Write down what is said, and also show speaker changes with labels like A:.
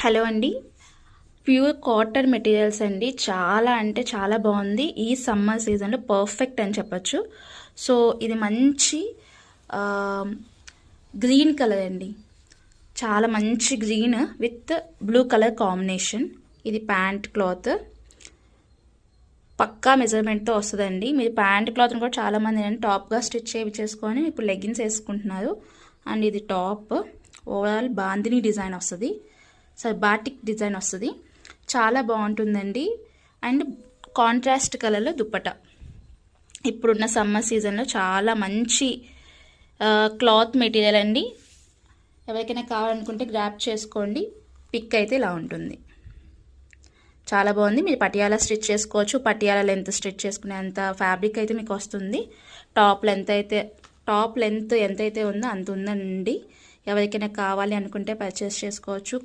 A: Hello అండి. Pure cotton materials అండి. చాలా అంటే చాలా బాగుంది. ఈ సమ్మర్ సీజన్లో పర్ఫెక్ట్ అని చెప్పచ్చు. సో ఇది మంచి గ్రీన్ కలర్ అండి. చాలా మంచి green with blue colour combination. ఇది ప్యాంట్ క్లాత్ పక్కా మెజర్మెంట్తో వస్తుందండి. మీరు ప్యాంట్ క్లాత్ని కూడా చాలామంది టాప్గా స్టిచ్ చేసుకొని ఇప్పుడు లెగ్గిన్స్ వేసుకుంటున్నారు. అండ్ ఇది టాప్ ఓవరాల్ బాందిని డిజైన్ వస్తుంది. బాటిక్ డిజైన్ వస్తుంది. చాలా బాగుంటుందండి. అండ్ కాంట్రాస్ట్ కలర్లో దుప్పట. ఇప్పుడున్న సమ్మర్ సీజన్లో చాలా మంచి క్లాత్ మెటీరియల్ అండి. ఎవరికైనా కావాలనుకుంటే గ్రాప్ చేసుకోండి. పిక్ అయితే ఇలా ఉంటుంది. చాలా బాగుంది. మీరు పటియాలా స్టిచ్ చేసుకోవచ్చు. పటియాలా లెంత్ స్టిచ్ చేసుకునేంత ఫ్యాబ్రిక్ అయితే మీకు వస్తుంది. టాప్ లెంత్ ఎంతైతే ఉందో అంత ఉందండి. ఎవరికైనా కావాలి అనుకుంటే పర్చేస్ చేసుకోవచ్చు.